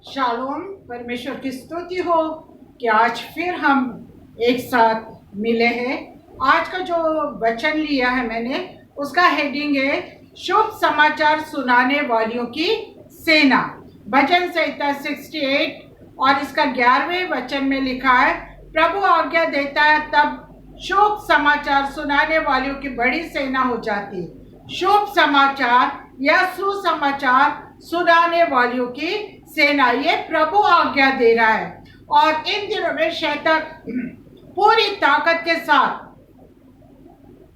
Shalom. परमेश्वर की स्तुति हो कि आज फिर हम एक साथ मिले हैं। आज का जो वचन लिया है मैंने, उसका हेडिंग है शुभ समाचार सुनाने वालियों की सेना। भजन संहिता 68 और इसका 11वें वचन में लिखा है, प्रभु आज्ञा देता है तब शुभ समाचार सुनाने वालियों की बड़ी सेना हो जाती है। शुभ समाचार या सुसमाचार सुनाने वालियों की सेना, ये प्रभु आज्ञा दे रहा है। और इन दिनों में शैतान पूरी ताकत के साथ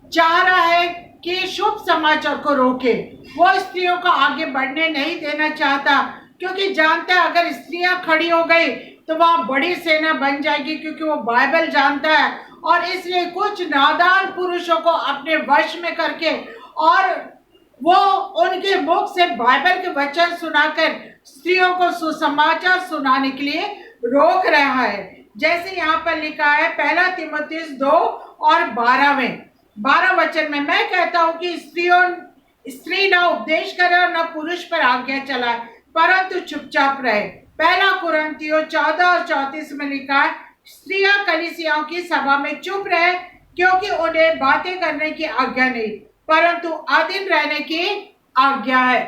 चाह रहा है कि शुभ समाचार को रोके। वो स्त्रियों को आगे बढ़ने नहीं देना चाहता, क्योंकि जानता है अगर स्त्रियां खड़ी हो गई तो वहां बड़ी सेना बन जाएगी, क्योंकि वो बाइबल जानता है। और इसलिए कुछ नादान पुरुषों को अपने वश में करके और वो उनके मुख से बाइबल के वचन सुनाकर स्त्रियों को सुसमाचार सुनाने के लिए रोक रहा है। जैसे यहाँ पर लिखा है पहला तीमुथियुस 2 और 12 वचन में, मैं कहता हूँ कि स्त्री न उपदेश करे और न पुरुष पर आज्ञा चलाए, परंतु चुपचाप रहे। पहला कुरिन्थियों 14 और 34 में लिखा है, स्त्रियां कलीसियाओं की सभा में चुप रहे, क्योंकि उन्हें बातें करने की आज्ञा नहीं, परंतु अधीन रहने की आज्ञा है।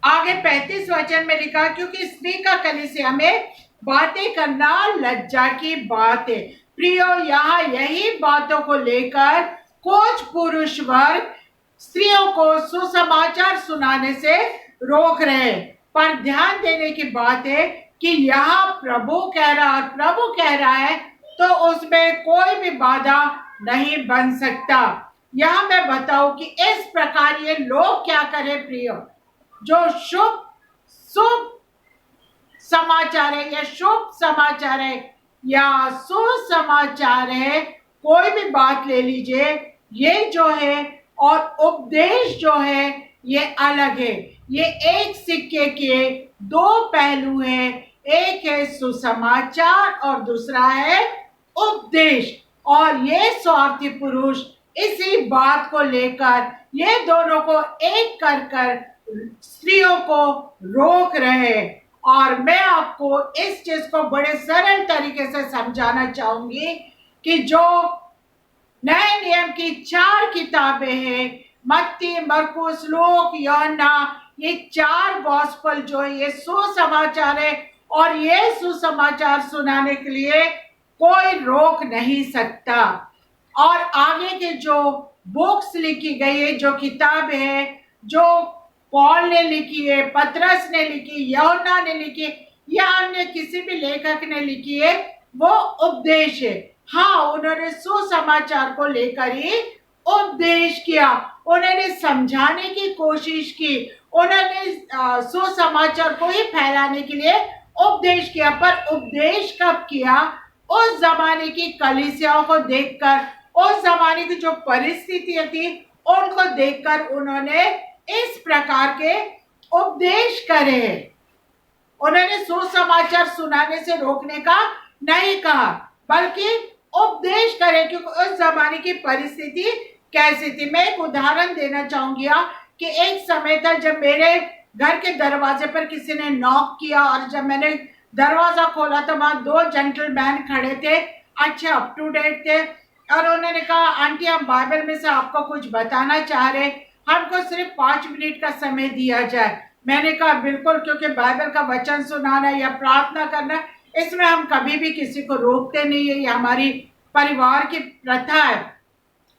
आगे 35 वचन में लिखा, क्योंकि स्त्री का कलीसिया में बातें करना लज्जा की बात है। प्रियो, यहाँ यही बातों को लेकर कुछ पुरुष वर्ग स्त्रियों को सुसमाचार सुनाने से रोक रहे। पर ध्यान देने की बात है कि यहाँ प्रभु कह रहा है, प्रभु कह रहा है तो उसमें कोई भी बाधा नहीं बन सकता। यहाँ मैं बताऊं कि इस प्रकार ये लोग क्या करें प्रियो, जो शुभ समाचार है या शुभ समाचार है या सुसमाचार है, कोई भी बात ले लीजिए, ये जो है और उपदेश जो है ये अलग है। ये एक सिक्के के दो पहलू हैं, एक है सुसमाचार और दूसरा है उपदेश। और ये स्वार्थी पुरुष इसी बात को लेकर ये दोनों को एक कर स्त्रियों को रोक रहे। और मैं आपको इस चीज को बड़े सरल तरीके से समझाना चाहूंगी कि जो नए नियम की 4 किताबें हैं, मत्ती, मरकुस, लूक, यूहन्ना, ये 4 गॉस्पेल जो ये सुसमाचार है, और ये सुसमाचार सुनाने के लिए कोई रोक नहीं सकता। और आगे के जो बुक्स लिखी गई है, जो किताब है, जो पॉल ने लिखी है, पतरस ने लिखी, यूहन्ना ने लिखी या अन्य किसी भी लेखक ने लिखी है, वो उपदेश है। हाँ, उन्होंने सुसमाचार को लेकर ही उपदेश किया, उन्होंने समझाने की कोशिश की, उन्होंने सुसमाचार को ही फैलाने के लिए उपदेश किया। पर उपदेश कब किया? उस जमाने की कलीसियाओं को देखकर, उस जमाने की जो परिस्थितियां थी उनको देखकर उन्होंने इस प्रकार के उपदेश करे। उन्होंने सुसमाचार सुनाने से रोकने का नहीं कहा, बल्कि उपदेश करे, क्योंकि उस जमाने की परिस्थिति कैसी थी। मैं एक उदाहरण देना चाहूंगी कि एक समय था जब मेरे घर के दरवाजे पर किसी ने नॉक किया, और जब मैंने दरवाजा खोला तो वहां 2 जेंटलमैन खड़े थे, अच्छे अप टू डेट थे, और उन्होंने कहा, आंटी हम बाइबल में से आपको कुछ बताना चाह रहे, हमको सिर्फ 5 मिनट का समय दिया जाए। मैंने कहा बिल्कुल, क्योंकि बाइबल का वचन सुनाना या प्रार्थना करना, इसमें हम कभी भी किसी को रोकते नहीं है, ये हमारी परिवार की प्रथा है।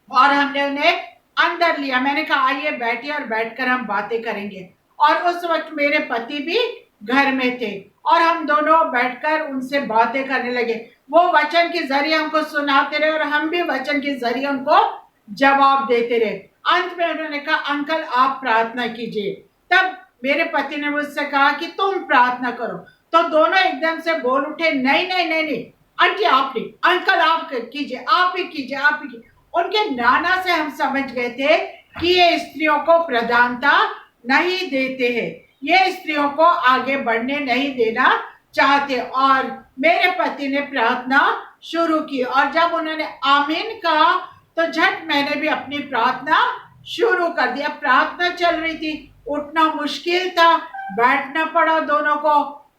और हमने उन्हें अंदर लिया। मैंने कहा आइए बैठिए और बैठकर हम बातें करेंगे। और उस वक्त मेरे पति भी घर में थे और हम दोनों बैठकर उनसे बातें करने लगे। वो वचन के जरिए हमको सुनाते रहे और हम भी वचन के जरिए उनको जवाब देते रहे। अंत में उन्होंने कहा अंकल आप प्रार्थना कीजिए। तब मेरे पति ने मुझसे कहा कि तुम प्रार्थना करो, तो दोनों एकदम से बोल उठे, नहीं नहीं नहीं नहीं आंटी आप नहीं, अंकल आप कीजिए, आप ही कीजिए, आप ही कीजिए। उनके नाना से हम समझ गए थे कि ये स्त्रियों को प्रधानता नहीं देते हैं, ये स्त्रियों को आगे बढ़ने नहीं देना चाहते। और मेरे पति ने प्रार्थना शुरू की, और जब उन्होंने आमीन कहा तो झट मैंने भी अपनी प्रार्थना शुरू कर दिया। प्रार्थना चल रही थी, उठना मुश्किल था, बैठना पड़ा दोनों को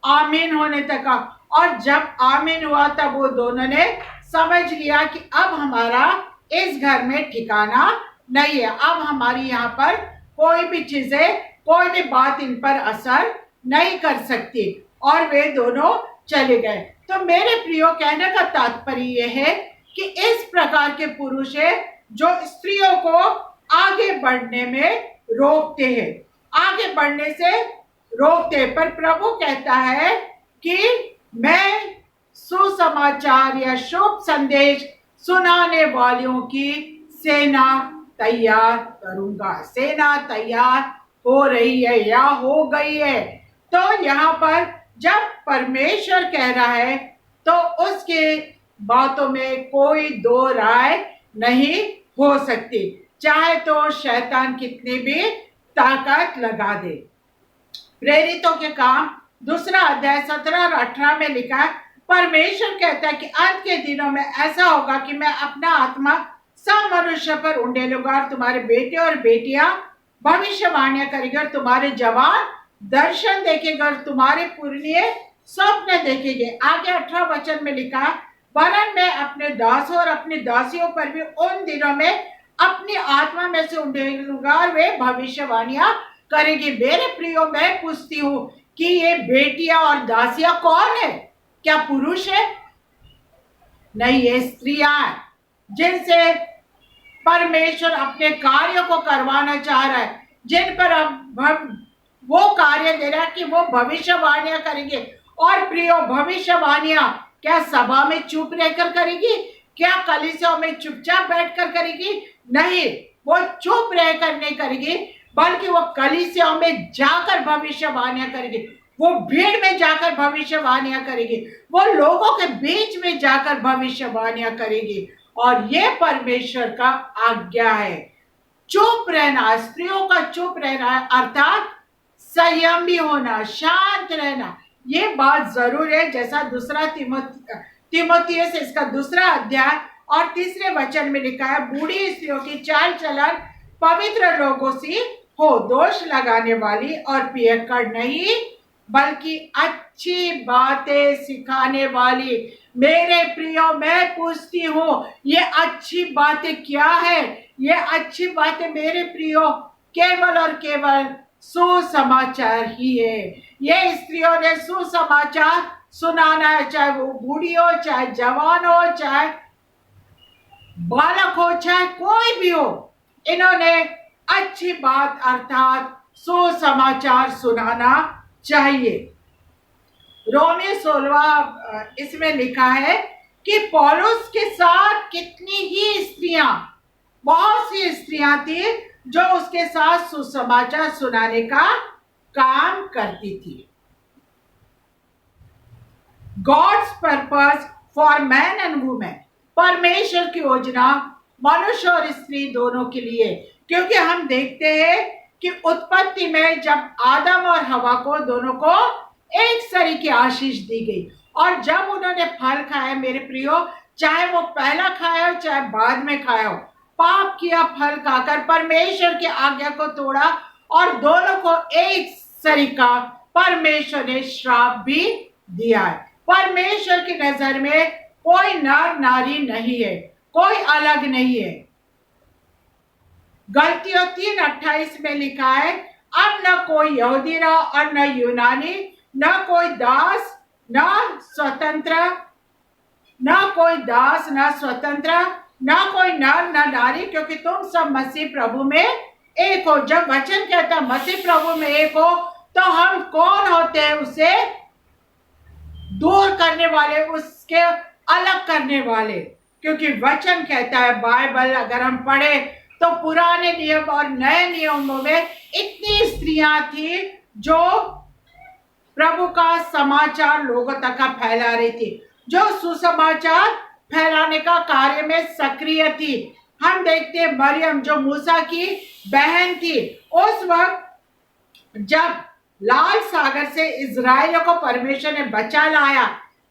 आमीन होने तक का। और जब आमीन हुआ तब वो दोनों ने समझ लिया कि अब हमारा इस घर में ठिकाना नहीं है, अब हमारी यहाँ पर कोई भी चीजें, कोई भी बात इन पर असर नहीं कर सकती, और वे दोनों चले गए। तो मेरे प्रियो, कहने का तात्पर्य यह है कि इस प्रकार के पुरुष है जो स्त्रियों को आगे बढ़ने में रोकते हैं, आगे बढ़ने से रोकते हैं। पर प्रभु कहता है कि मैं सुसमाचार या शुभ संदेश सुनाने वालों की सेना तैयार करूंगा। सेना तैयार हो रही है या हो गई है। तो यहाँ पर जब परमेश्वर कह रहा है तो उसके बातों में कोई दो राय नहीं हो सकती, चाहे तो शैतान कितनी भी ताकत लगा दे। प्रेरितों के काम 2 अध्याय 17 और 18 में लिखा है, परमेश्वर कहता है कि अंत के दिनों में ऐसा होगा कि मैं अपना आत्मा सब मनुष्य पर उंडेलूंगा, और तुम्हारे बेटे और बेटियां भविष्यवाणियां करेंगे, और तुम्हारे जवान दर्शन देखेंगे, और तुम्हारे पुरनिये स्वप्न देखेंगे। आगे 18 वचन में लिखा है, वरन मैं अपने दासों और अपनी दासियों पर भी उन दिनों में अपनी आत्मा में से उंडेलूंगा, और वे भविष्यवाणियां करेंगी। मेरे प्रियो, मैं पूछती हूँ कि ये बेटियां और दासियां कौन है? क्या पुरुष है? नहीं, ये स्त्रियां हैं, जिनसे परमेश्वर अपने कार्यों को करवाना चाह रहा है, जिन पर अब वो कार्य दे रहा है कि वो भविष्यवाणियां करेंगे। और प्रियो, भविष्यवाणियां क्या सभा में चुप रहकर करेगी? क्या कलीसियाओं में चुपचाप बैठकर करेगी? नहीं, वो चुप रहकर नहीं करेगी, बल्कि वो कलीसियाओं में जाकर भविष्यवाणियां करेगी, वो भीड़ में जाकर भविष्यवाणियां करेगी, वो लोगों के बीच में जाकर भविष्यवाणियां करेगी। और ये परमेश्वर का आज्ञा है। चुप रहना, स्त्रियों का चुप रहना, अर्थात संयम भी होना, शांत रहना, ये बात जरूर है। जैसा 2 तीमुथियुस इसका 2 अध्याय और 3 वचन में लिखा है, बूढ़ी स्त्रियों की चाल चलन पवित्र लोगों से हो, दोष लगाने वाली और पियक्कड़ नहीं, बल्कि अच्छी बातें सिखाने वाली। मेरे प्रियो, मैं पूछती हूँ, ये अच्छी बातें क्या है? ये अच्छी बातें मेरे प्रियो केवल और केवल सुसमाचार ही है। ये स्त्रियों ने सुसमाचार सुनाना है, चाहे वो बूढ़ी हो, चाहे जवान हो, चाहे बालक हो, चाहे कोई भी हो, इन्होंने अच्छी बात अर्थात सुसमाचार सुनाना चाहिए। रोमी 16 इसमें लिखा है कि पौलुस के साथ कितनी ही स्त्रियां, बहुत सी स्त्रियां थी जो उसके साथ सुसमाचार सुनाने का काम करती थी। God's purpose for man and women, परमेश्वर की योजना मनुष्य और स्त्री दोनों के लिए। क्योंकि हम देखते हैं कि उत्पत्ति में जब आदम और हवा को दोनों को एक सरी की आशीष दी गई, और जब उन्होंने फल खाया, मेरे प्रियो, चाहे वो पहला खाया हो चाहे बाद में खाया हो, पाप किया, फल खाकर परमेश्वर की आज्ञा को तोड़ा, और दोनों को एक सरी का परमेश्वर ने श्राप भी दिया है। परमेश्वर की नजर में कोई नर नारी नहीं है, कोई अलग नहीं है। गलतियों 3:28 में लिखा है, अब न कोई यहूदी रहा और न यूनानी, न कोई दास न स्वतंत्र, न कोई दास न स्वतंत्र, न कोई नर न नारी, क्योंकि तुम सब मसीह प्रभु में एक हो। जब वचन कहता है मसीह प्रभु में एक हो, तो हम कौन होते हैं? उसे दूर करने वाले, उसके अलग करने वाले। क्योंकि वचन कहता है, बाइबल अगर हम पढ़े तो पुराने नियम और नए नियमों में इतनी स्त्रियां थी जो प्रभु का समाचार लोगों तक फैला रही थी, जो सुसमाचार फैलाने का कार्य में सक्रिय थी। हम देखते हैं मरियम जो मूसा की बहन थी, उस वक्त जब लाल सागर से इजराइल को परमेश्वर ने बचा लाया,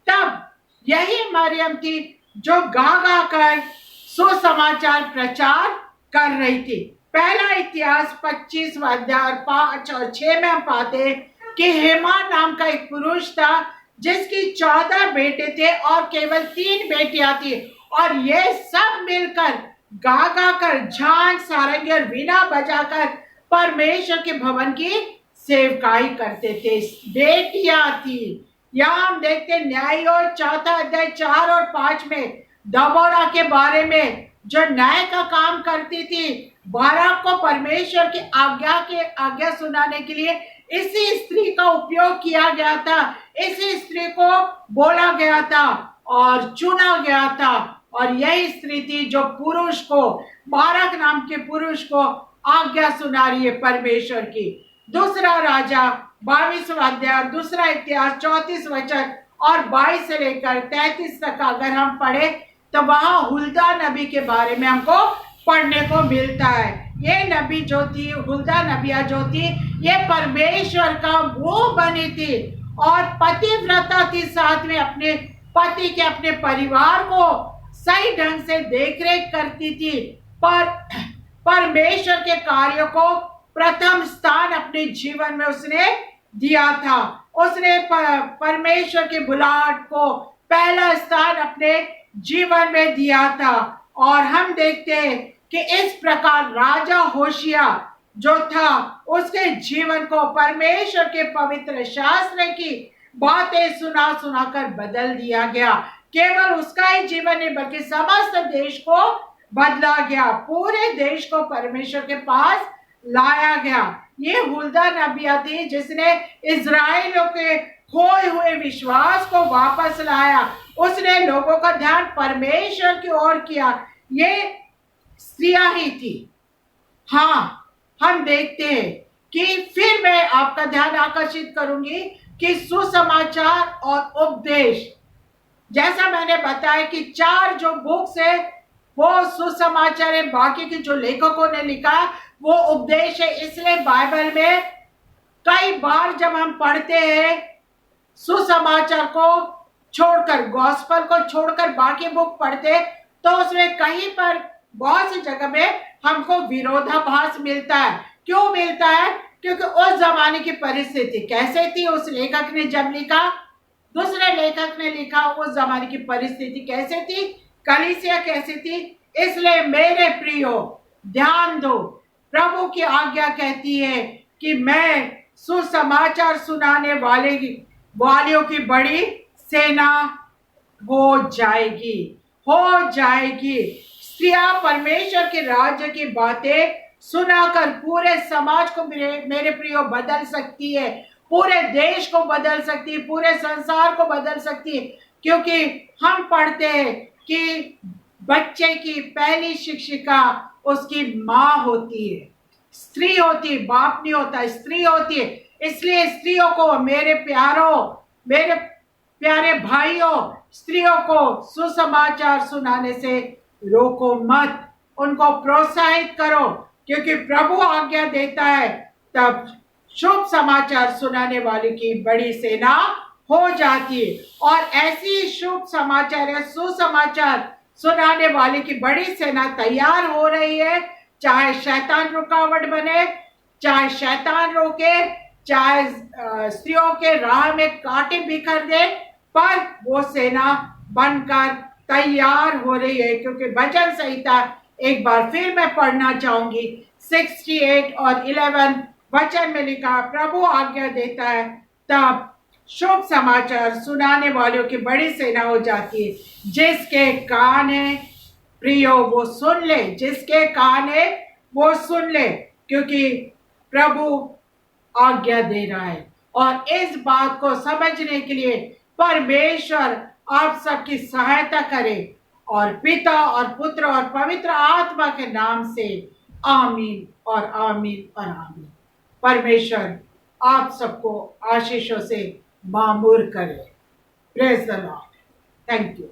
तब यही मरियम थी जो गा गा कर सुसमाचार प्रचार कर रही थी। पहला इतिहास 25 अध्याय 5 और 6 में हम पाते कि हेमान नाम का एक पुरुष था जिसकी 14 बेटे थे और केवल 3 बेटियां थी, और ये सब मिलकर गा गा कर झांझ सारंगी और वीणा बजाकर परमेश्वर के भवन की सेवकाई करते थे। बेटियां थी। यहाँ हम देखते हैं न्याय और चौथा अध्याय 4 और 5 में दबोरा के बारे में, जो न्याय का काम करती थी। बाराक को परमेश्वर की आज्ञा सुनाने के लिए इसी स्त्री का उपयोग किया गया था, इसी स्त्री को बोला गया था और चुना गया था, और यही स्त्री थी जो पुरुष को, बाराक नाम के पुरुष को आज्ञा सुना रही है परमेश्वर की। दूसरा राजा 22वां अध्याय, दूसरा इतिहास 34 वचन और 22 से लेकर 33 तक अगर हम पढ़े तो वहां हुल्दा नबी के बारे में हमको पढ़ने को मिलता है। ये नबी जो थी, हुल्दा नबिया जो थी, ये परमेश्वर का मुंह बनी थी और पतिव्रता थी, साथ में अपने पति के, अपने परिवार को सही ढंग से देखरेख करती थी। पर परमेश्वर के कार्य को प्रथम स्थान अपने जीवन में उसने दिया था। उसने परमेश्वर के बुलाहट को पहला स्थान अपने जीवन में दिया था। और हम देखते हैं कि इस प्रकार राजा होशिया जो था, उसके जीवन को परमेश्वर के पवित्र शास्त्र की बातें सुना सुनाकर बदल दिया गया। केवल उसका ही जीवन नहीं बल्कि समस्त देश को बदला गया, पूरे देश को परमेश्वर के पास लाया गया। ये हुल्दा नबिया थी जिसने इजराइलियों के खोए हुए विश्वास को वापस लाया। उसने लोगों का ध्यान परमेश्वर की ओर किया। ये स्त्रियां ही थी। हाँ, हम देखते हैं कि फिर मैं आपका ध्यान आकर्षित करूंगी कि सुसमाचार और उपदेश, जैसा मैंने बताया कि 4 जो बुक्स है वो सुसमाचार है, बाकी के जो लेखकों ने लिखा वो उपदेश है। इसलिए बाइबल में कई बार जब हम पढ़ते हैं सुसमाचार को छोड़कर, गॉस्पल को छोड़कर बाकी बुक पढ़ते, तो उसमें कहीं पर बहुत सी जगह में हमको विरोधाभास मिलता है। क्यों मिलता है? क्योंकि उस जमाने की परिस्थिति कैसे थी, उस लेखक ने जब लिखा, दूसरे लेखक ने लिखा, उस जमाने की परिस्थिति कैसे थी, कलीसिया कैसी थी। इसलिए मेरे प्रियो ध्यान दो, प्रभु की आज्ञा कहती है कि मैं सुसमाचार सुनाने वालियों की बड़ी सेना हो जाएगी, हो जाएगी। स्त्रियां परमेश्वर के राज्य की बातें सुनाकर पूरे समाज को मेरे प्रियो बदल सकती है, पूरे देश को बदल सकती है, पूरे संसार को बदल सकती है। क्योंकि हम पढ़ते हैं कि बच्चे की पहली शिक्षिका उसकी माँ होती है, स्त्री होती है, बाप नहीं होता, स्त्री होती है। इसलिए स्त्रियों को, मेरे प्यारे भाइयों, स्त्रियों को सुसमाचार सुनाने से रोको मत, उनको प्रोत्साहित करो, क्योंकि प्रभु आज्ञा देता है तब शुभ समाचार सुनाने वाले की बड़ी सेना हो जाती है। और ऐसी शुभ समाचार या सुसमाचार सुनाने वाले की बड़ी सेना तैयार हो रही है। चाहे शैतान रुकावट बने, चाहे शैतान रोके, चाहे स्त्रियों के राह में कांटे बिखर दे, पर वो सेना बनकर तैयार हो रही है। क्योंकि भजन संहिता एक बार फिर मैं पढ़ना चाहूंगी, 68 और 11 वचन में लिखा, प्रभु आज्ञा देता है तब शुभ समाचार सुनाने वालों की बड़ी सेना हो जाती है। जिसके कान है प्रियो वो सुन ले, जिसके कान है वो सुन ले, क्योंकि प्रभु आज्ञा दे रहा है। और इस बात को समझने के लिए परमेश्वर आप सबकी सहायता करे, और पिता और पुत्र और पवित्र आत्मा के नाम से आमीन और आमीन और आमीन। परमेश्वर आप सबको आशीषों से मामूर करे। Praise the Lord. Thank you.